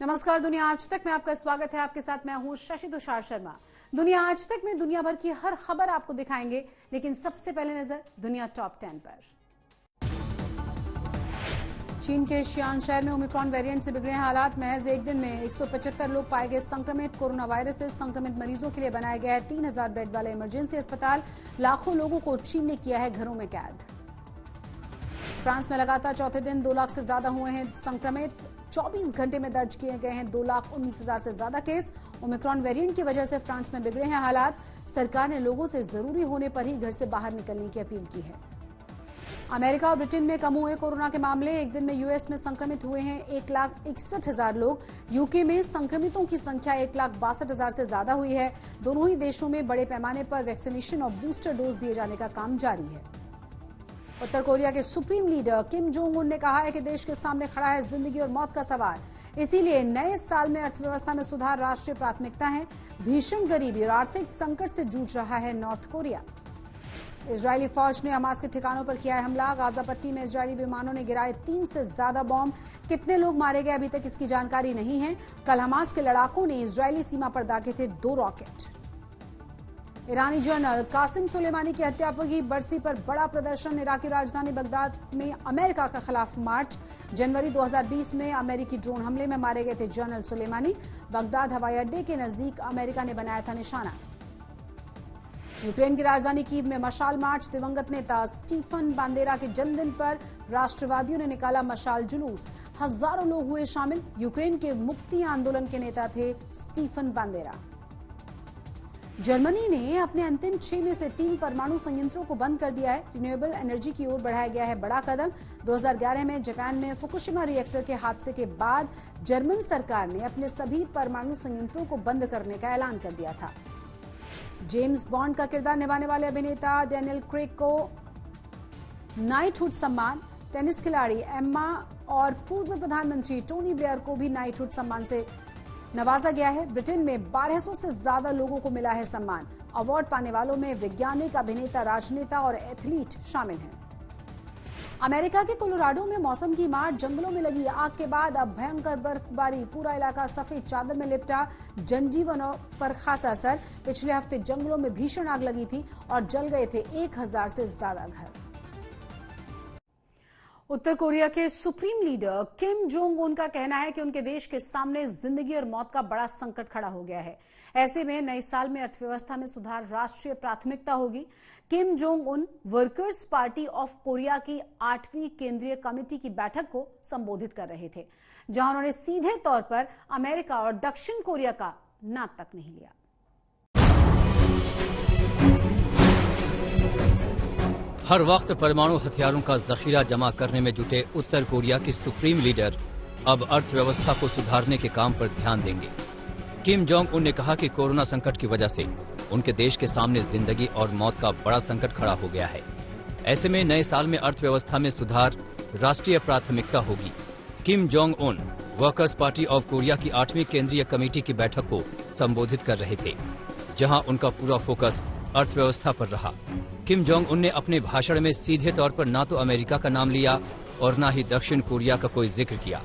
नमस्कार, दुनिया आज तक में आपका स्वागत है। आपके साथ मैं हूं शशि तुषार शर्मा। दुनिया आज तक में दुनिया भर की हर खबर आपको दिखाएंगे, लेकिन सबसे पहले नजर दुनिया टॉप 10 पर। चीन के शियान शहर में ओमिक्रॉन वेरिएंट से बिगड़े हालात। महज एक दिन में 175 लोग पाए गए संक्रमित। कोरोना वायरस से संक्रमित मरीजों के लिए बनाया गया है 3000 बेड वाला इमरजेंसी अस्पताल। लाखों लोगों को चीन ने किया है घरों में कैद। फ्रांस में लगातार चौथे दिन 2 लाख से ज्यादा हुए हैं संक्रमित। 24 घंटे में दर्ज किए गए हैं 2,19,000 से ज्यादा केस। ओमिक्रॉन वेरिएंट की वजह से फ्रांस में बिगड़े हैं हालात। सरकार ने लोगों से जरूरी होने पर ही घर से बाहर निकलने की अपील की है। अमेरिका और ब्रिटेन में कम हुए कोरोना के मामले। एक दिन में यूएस में संक्रमित हुए हैं 1,61,000 लोग। यूके में संक्रमितों की संख्या 1,62,000 से ज्यादा हुई है। दोनों ही देशों में बड़े पैमाने पर वैक्सीनेशन और बूस्टर डोज दिए जाने का काम जारी है। उत्तर कोरिया के supreme leader Kim Jong Un ने कहा है कि देश के सामने खड़ा है जिंदगी और मौत का सवाल। इसीलिए नए साल में अर्थव्यवस्था में सुधार राष्ट्रीय प्राथमिकता है। भीषण गरीबी और आर्थिक संकट से जूझ रहा है नॉर्थ कोरिया। इजरायली फौज ने हमास के ठिकानों पर किया है हमला। गाजा पट्टी में इजरायली विमानों ने गिराए 3 से ज्यादा बॉम्ब। कितने लोग मारे गए अभी तक इसकी जानकारी नहीं है। कल हमास के लड़ाकों ने इजरायली सीमा पर दागे थे 2 रॉकेट। ईरानी जनरल कासिम सुलेमानी की हत्या की बरसी पर बड़ा प्रदर्शन। इराकी राजधानी बगदाद में अमेरिका के खिलाफ मार्च। जनवरी 2020 में अमेरिकी ड्रोन हमले में मारे गए थे जनरल सुलेमानी। बगदाद हवाई अड्डे के नजदीक अमेरिका ने बनाया था निशाना। यूक्रेन की राजधानी कीव में मशाल मार्च। दिवंगत नेता स्टीफन बांदेरा के जन्मदिन पर राष्ट्रवादियों ने निकाला मशाल जुलूस। हजारों लोग हुए शामिल। यूक्रेन के मुक्ति आंदोलन के नेता थे स्टीफन बांदेरा। जर्मनी ने अपने अंतिम 6 में से 3 परमाणु संयंत्रों को बंद कर दिया है। रिन्यूएबल एनर्जी की ओर बढ़ाया गया है बड़ा कदम। 2011 में जापान में फुकुशिमा रिएक्टर के हादसे के बाद जर्मन सरकार ने अपने सभी परमाणु संयंत्रों को बंद करने का ऐलान कर दिया था। जेम्स बॉन्ड का किरदार निभाने वाले अभिनेता डैनियल क्रेग को नाइटहुड सम्मान। टेनिस खिलाड़ी एम्मा और पूर्व प्रधानमंत्री टोनी ब्लेयर को भी नाइटहुड सम्मान से नवाजा गया है। ब्रिटेन में 1200 से ज्यादा लोगों को मिला है सम्मान। अवार्ड पाने वालों में वैज्ञानिक, अभिनेता, राजनेता और एथलीट शामिल हैं। अमेरिका के कोलोराडो में मौसम की मार। जंगलों में लगी आग के बाद अब भयंकर बर्फबारी। पूरा इलाका सफेद चादर में लिपटा। जनजीवन पर खासा असर। पिछले हफ्ते जंगलों में भीषण आग लगी थी और जल गए थे 1000 से ज्यादा घर। उत्तर कोरिया के supreme leader Kim Jong Un का कहना है कि उनके देश के सामने जिंदगी और मौत का बड़ा संकट खड़ा हो गया है। ऐसे में नए साल में अर्थव्यवस्था में सुधार राष्ट्रीय प्राथमिकता होगी। Kim Jong Un workers party of Korea की 8वीं केंद्रीय कमेटी की बैठक को संबोधित कर रहे थे, जहां उन्होंने सीधे तौर पर अमेरिका और दक्षिण कोरिया का नाम तक नहीं लिया। हर वक्त परमाणु हथियारों का जखीरा जमा करने में जुटे उत्तर कोरिया के सुप्रीम लीडर अब अर्थव्यवस्था को सुधारने के काम पर ध्यान देंगे। किम जोंग उन ने कहा कि कोरोना संकट की वजह से उनके देश के सामने जिंदगी और मौत का बड़ा संकट खड़ा हो गया है। ऐसे में नए साल में अर्थव्यवस्था में सुधार राष्ट्रीय प्राथमिकता होगी। Kim Jong Un workers party of Korea की 8वीं केंद्रीय कमेटी की बैठक को संबोधित कर रहे थे, जहां उनका पूरा फोकस अर्थव्यवस्था पर रहा। किम जोंग उन ने अपने भाषण में सीधे तौर पर न तो अमेरिका का नाम लिया और न ही दक्षिण कोरिया का कोई जिक्र किया।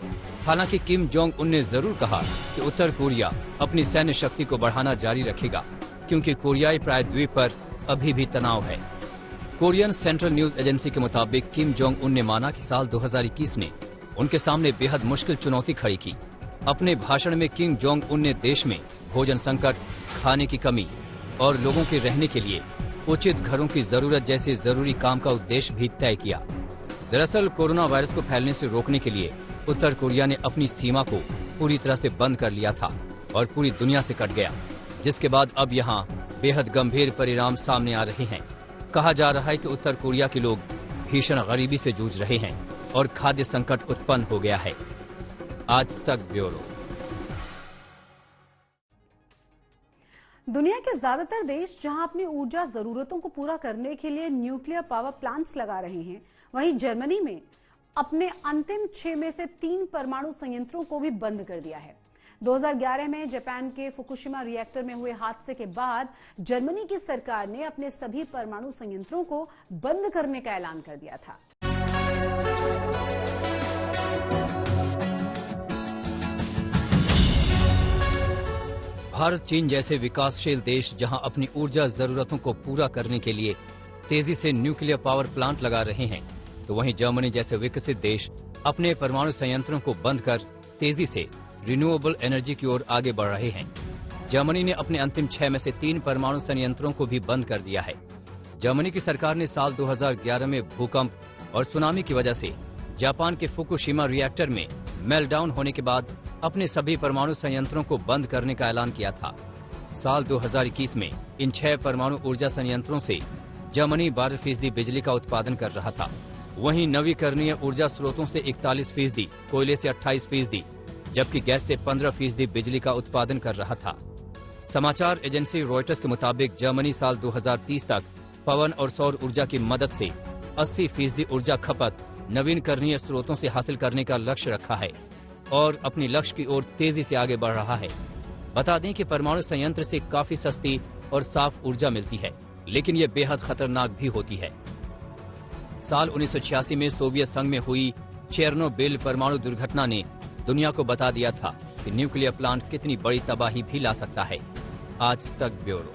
हालांकि किम जोंग उन ने जरूर कहा कि उत्तर कोरिया अपनी सैन्य शक्ति को बढ़ाना जारी रखेगा, क्योंकि कोरियाई प्रायद्वीप पर अभी भी तनाव है। कोरियन सेंट्रल न्यूज एजेंसी के मुताबिक किम जोंग उन ने माना कि साल 2021 ने उनके सामने बेहद मुश्किल चुनौती खड़ी की। अपने भाषण में किम जोंग उन ने देश में भोजन संकट, खाने की कमी और लोगों के रहने के लिए उचित घरों की जरूरत जैसे जरूरी काम का उद्देश्य भी तय किया। दरअसल कोरोना वायरस को फैलने से रोकने के लिए उत्तर कोरिया ने अपनी सीमा को पूरी तरह से बंद कर लिया था और पूरी दुनिया से कट गया, जिसके बाद अब यहाँ बेहद गंभीर परिणाम सामने आ रहे हैं। कहा जा रहा है कि उत्तर कोरिया के लोग भीषण गरीबी से जूझ रहे हैं और खाद्य संकट उत्पन्न हो गया है। आज तक ब्यूरो। दुनिया के ज्यादातर देश जहां अपनी ऊर्जा जरूरतों को पूरा करने के लिए न्यूक्लियर पावर प्लांट्स लगा रहे हैं, वहीं जर्मनी में अपने अंतिम 6 में से 3 परमाणु संयंत्रों को भी बंद कर दिया है। 2011 में जापान के फुकुशिमा रिएक्टर में हुए हादसे के बाद जर्मनी की सरकार ने अपने सभी परमाणु संयंत्रों को बंद करने का ऐलान कर दिया था। भारत चीन जैसे विकासशील देश जहां अपनी ऊर्जा जरूरतों को पूरा करने के लिए तेजी से न्यूक्लियर पावर प्लांट लगा रहे हैं, तो वहीं जर्मनी जैसे विकसित देश अपने परमाणु संयंत्रों को बंद कर तेजी से रिन्यूएबल एनर्जी की ओर आगे बढ़ रहे हैं। जर्मनी ने अपने अंतिम 6 में से 3 परमाणु संयंत्रों को भी बंद कर दिया है। जर्मनी की सरकार ने साल 2011 में भूकंप और सुनामी की वजह से जापान के फुकुशिमा रिएक्टर में मेल्टडाउन होने के बाद अपने सभी परमाणु संयंत्रों को बंद करने का ऐलान किया था। साल 2021 में इन 6 परमाणु ऊर्जा संयंत्रों से जर्मनी 12% बिजली का उत्पादन कर रहा था। वहीं नवीकरणीय ऊर्जा स्रोतों से 41%, कोयले से 28%, जबकि गैस से 15% बिजली का उत्पादन कर रहा था। समाचार एजेंसी रॉयटर्स के मुताबिक जर्मनी साल 2030 तक पवन और सौर ऊर्जा की मदद से 80% ऊर्जा खपत नवीनकरणीय स्रोतों से हासिल करने का लक्ष्य रखा है और अपनी लक्ष्य की ओर तेजी से आगे बढ़ रहा है। बता दें कि परमाणु संयंत्र से काफी सस्ती और साफ ऊर्जा मिलती है, लेकिन ये बेहद खतरनाक भी होती है। साल 1986 में सोवियत संघ में हुई चेरनोबिल परमाणु दुर्घटना ने दुनिया को बता दिया था कि न्यूक्लियर प्लांट कितनी बड़ी तबाही भी ला सकता है। आज तक ब्यूरो।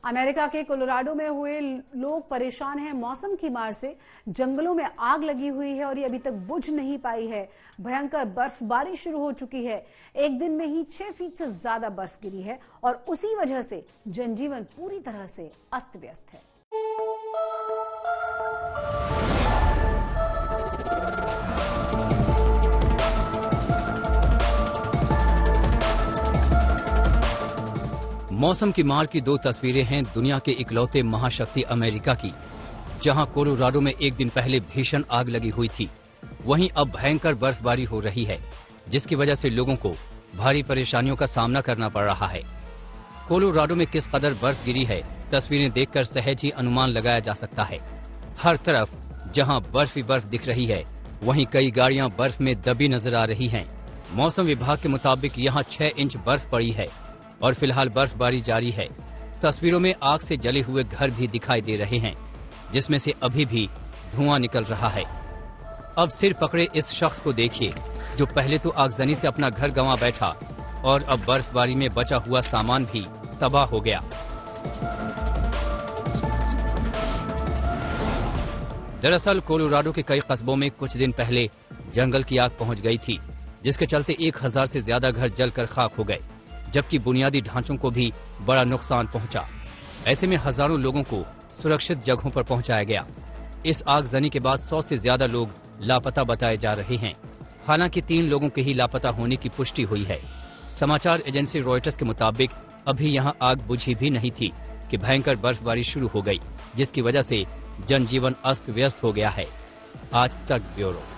अमेरिका के कोलोराडो में हुए लोग परेशान हैं मौसम की मार से। जंगलों में आग लगी हुई है और ये अभी तक बुझ नहीं पाई है। भयंकर बर्फबारी शुरू हो चुकी है। एक दिन में ही 6 फीट से ज्यादा बर्फ गिरी है और उसी वजह से जनजीवन पूरी तरह से अस्त व्यस्त है। मौसम की मार की 2 तस्वीरें हैं दुनिया के इकलौते महाशक्ति अमेरिका की, जहां कोलोराडो में एक दिन पहले भीषण आग लगी हुई थी। वहीं अब भयंकर बर्फबारी हो रही है, जिसकी वजह से लोगों को भारी परेशानियों का सामना करना पड़ रहा है। कोलोराडो में किस कदर बर्फ गिरी है, तस्वीरें देखकर सहज ही अनुमान लगाया जा सकता है। हर तरफ जहां बर्फ ही बर्फ दिख रही है, वहीं कई गाड़ियां बर्फ में दबी नजर आ रही हैं। मौसम विभाग के मुताबिक यहां 6 इंच बर्फ पड़ी है और फिलहाल बर्फबारी जारी है। तस्वीरों में आग से जले हुए घर भी दिखाई दे रहे हैं, जिसमें से अभी भी धुआं निकल रहा है। अब सिर पकड़े इस शख्स को देखिए, जो पहले तो आगजनी से अपना घर गंवा बैठा और अब बर्फबारी में बचा हुआ सामान भी तबाह हो गया। दरअसल कोलोराडो के कई कस्बों में कुछ दिन पहले जंगल की आग पहुंच गई थी, जिसके चलते 1000 से ज्यादा घर जलकर खाक हो गए, जबकि बुनियादी ढांचों को भी बड़ा नुकसान पहुंचा। ऐसे में हजारों लोगों को सुरक्षित जगहों पर पहुंचाया गया। इस आगजनी के बाद 100 से ज्यादा लोग लापता बताए जा रहे हैं। हालांकि 3 लोगों के ही लापता होने की पुष्टि हुई है। समाचार एजेंसी रॉयटर्स के मुताबिक अभी यहां आग बुझी भी नहीं थी कि भयंकर बर्फबारी शुरू हो गई, जिसकी वजह से जनजीवन अस्त व्यस्त हो गया है। आज तक ब्यूरो।